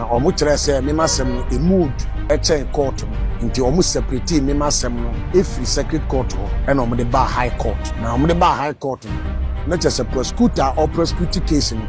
na omo kire say me masem no a mood e chen court nti omo separate me masem no every circuit court ho e na omo de ba high court na omo de ba high court no just a prosecutor or prosecute case no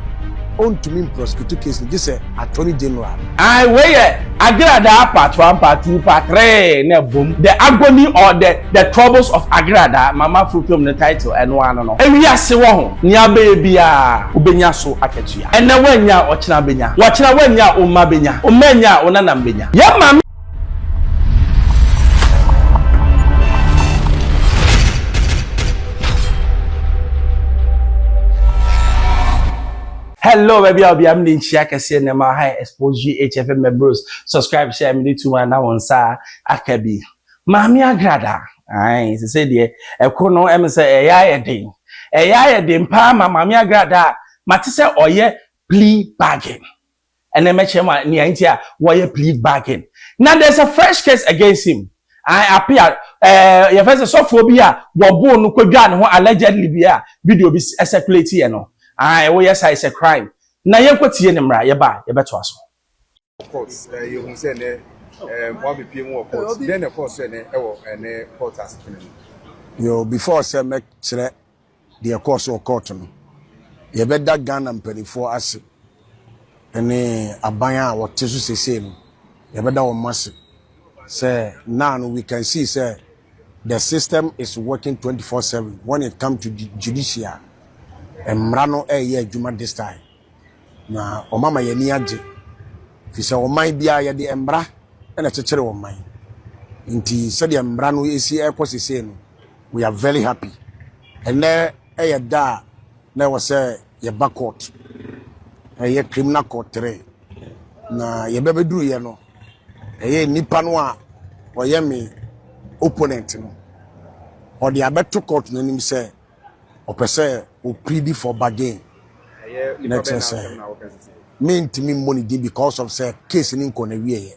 on to me prosecute case this attorney general I where Agrada part 1 part 2 part 3 na boom the agony or the troubles of Agrada mama fulfill the title and one no e wi ase wo ho nia baby a obenya so aketua ene wanya ochina benya wachina wanya umma benya umenya onana benya ya mama. Hello, baby. I'll be in Chiaka saying my high Xposed HFM members. Subscribe, share me to one now on Sa Akabi. Mami Agrada. Aye, she said, yeah, a corner emerson a yaya ding. A yaya ding, pa, Mami Agrada. Matissa or ye plea bargain. And then match him near India, why you plea bargain. Now there's a fresh case against him. I appear, your first sophobia, Wabo no Kogan, who allegedly be a video be circulating, you know. Oh yes, it's a crime. Na ye kwati ne mra ye ba ye beto aso. Of course, you who say one be PM of course. Then of course say ne court as yo before say make kire the course of court no. Ye be da Ghana mpanifo ase. Ene aban a wote so sese no. Ye be da wo mase. Say now we can see say the system is working 24/7 when it comes to judiciary. Emrano ye adwuma this time na omama ye ni age fi se oman bia ye de embra na chekere oman nti se de embra no esi ekosese no we are very happy and there ye da na we say ye back court ye criminal court 3 na ye bebeduru ye no ye nipa no a oye me opponent no or the abeto court no nim say opese o plead for bargain. Next say mean to me money because of say case in kona wie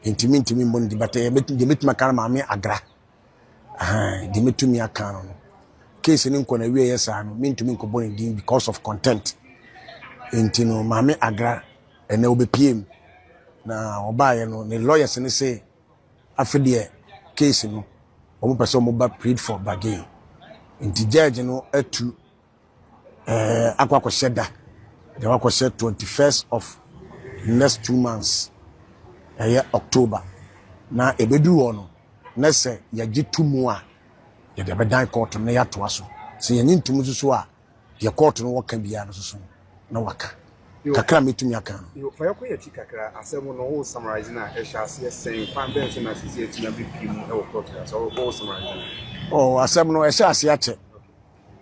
intimate me money but e meet makana mame agra de metumi aka no case in kona wie yes no mean to me ko boni din because of content intino mame agra ene obepiem na obaye no ne lawyers ne say afede case no omo person mo ba plead for bargain inti judge no atu akwa sheda the akwa 21st of next 2 months October na ebedu wono na se yaji tumu a ye de bedan court na ya to aso se ye nyintum so a ye court no waka bia no so na waka kakra metumi aka no fa yakwa yati kakra asem no wo summarize na e sha se sen fan ben se na se eti na bp mu e wo court so wo summarize oh asem no e sha se ache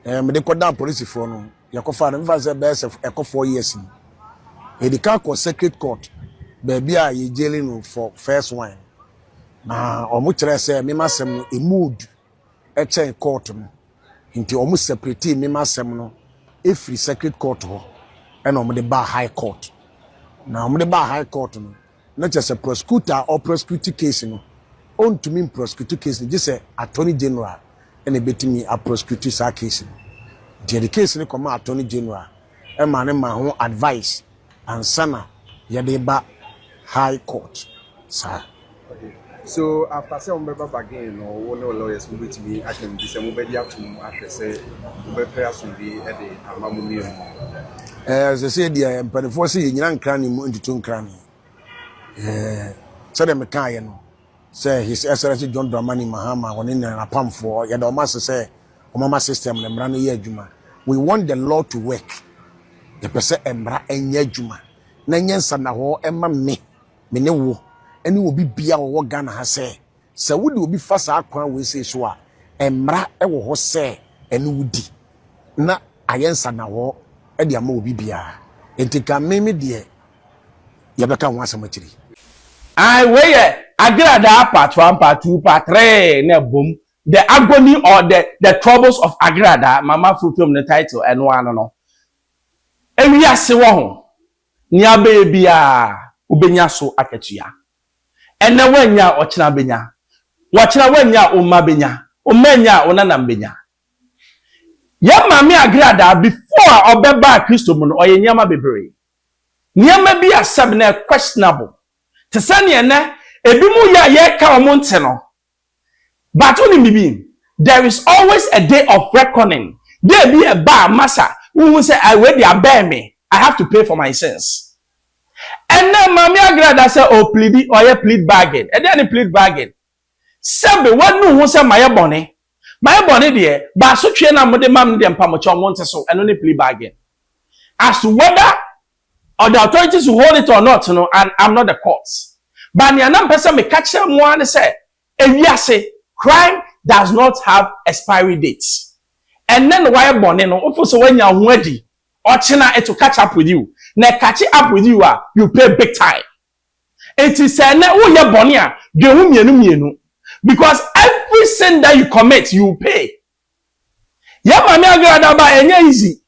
me de koda police for no yakofa na mfa se best eko 4 years ni edika ko secret court baby a ye jailing no for first one na omo kire se me masem no a mood e chen court no nti omo separate me masem no every secret court ho e na omo de ba high court na omo de ba high court no not just a prosecutor or prosecute case no on to me prosecute case no just attorney general and betimi a prosecute sa case no the case ni come attorney general e ma ne ma ho advice and sana ye de ba high court sir. Okay. So after say umbe bargain no one lawyers will be me action this mo be dia tum ahwe say umbe prayer so be e de amamu mi as I said dia empanifo say nyina nkran ni mu ntutu nkran say dem kan ye no say his excellency John Dramani Mahama woni na pamfo ye do mas say omama system na mra no ye adwuma. We want the law to work. The person emra enye adwuma na nyensa na ho ema me ne wo ene obi bia wo Ghana ha say se wudi obi fa sa akwan we say so a emra e wo ho say ene wudi na ayensa na ho e de ama obi bia entika meme de ye beka ho asamakiri I where Agrada part 1 part 2 part 3 na boom the agony or the troubles of Agrada mama fulfill the title and one no e wi ase wo ho nia baby a ubenya so aketua ene wanya ochina benya wachina wanya umma benya umenya onana benya ya mama Agrada before obeba Kristo mu no oyenyama bebre Niema bi asɛm na questionable. Te sɛ ne na ebimu ya ye ka omo nte no. But only bibi, there is always a day of reckoning. There be a bar massa who say I wait they bear me. I have to pay for my sins. And then Mami Agrada say oh plead or ye plead bargain. And then he plead bargain. Sabe what no who say my bonnet. My bonnet dear, but so train am de mam dem pamocho want so and only plead bargain. As to whether or the authorities will hold it or not, you know, and I'm not the courts. But the another person may catch them one and say, say crime does not have expiry dates. And then why bonnet no also when you're ready or China to catch up with you. Now catch up with you, you pay big time. It is a na oh yeah bonia, because every sin that you commit, you pay. Yeah, mami agrada ba enya easy.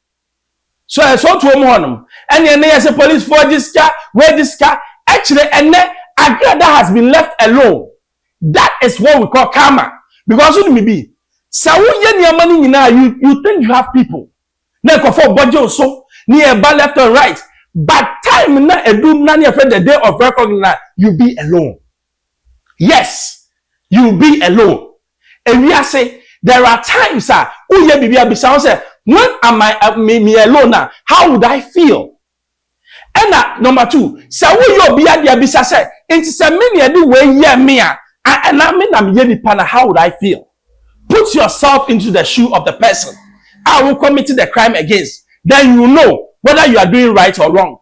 So I saw to him, and then there's a police for this car, where this car actually, and then agrada has been left alone. That is what we call karma. Because it may be. So when your money now, you think you have people. Now for budget so nearby left or right. But time na edu nani after the day of reckoning, you be alone. Yes, you be alone. And we are say there are times say, when am I me alone now? How would I feel? And number two, so we be at the abisa say, it's a many do way yeah me and I mean I'm yeni pana. How would I feel? Put yourself into the shoe of the person I will commit the crime against. Then you know whether you are doing right or wrong.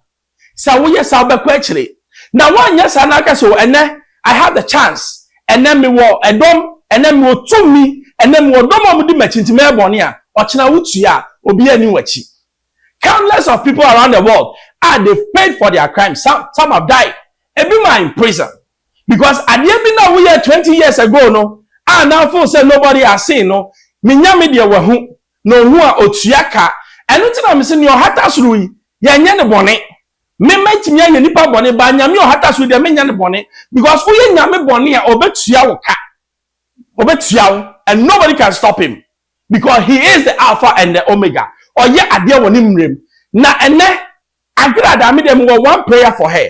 So we yes I'll be actually. Now one yes I so and then I have the chance and then me will a dom and then me will to me and then we will dom do mechinti me bonia or china wutia obi any wachi. Countless of people around the world they've paid for their crimes. Some have died. Everyone in prison. Because at the end now we are 20 years ago no now for say nobody has seen no minya media wa hu no hu a otuaka eno ti na me se ne ohata suru yi ya nya ne bone me matimi anya nipa bone ba nya me ohata suru de me nya ne bone because wo ye nya me bone a obetua wo ka obetua wo and nobody can stop him because he is the alpha and the omega oye ade wo ni mrem na ene agrada me dem one prayer for her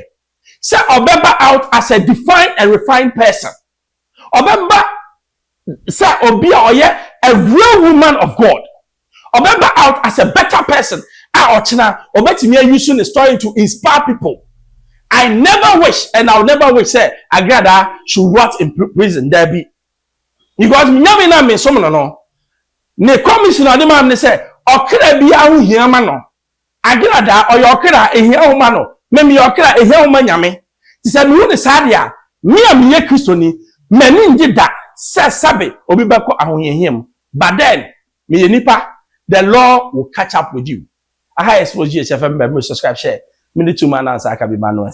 say obeba out as a defined and refined person obeba say obi oye a real woman of God. Remember out as a better person. Obetimi using the story to inspire people. I never wish and I'll never wish say Agrada should rot in prison there be. Because me na me so no. Ne commissioner de man say okra bia hu hia ma no. Agrada or your okra ehia hu ma no. Me okra ehia hu ma nyame. Ti say me hu ne sadia. Me am ye Christoni. Many ngi da say sabe obi beko ahohiem. But then me nipa the law will catch up with you. I Xposed GHFM member subscribe share. Me the two man answer I can be manual.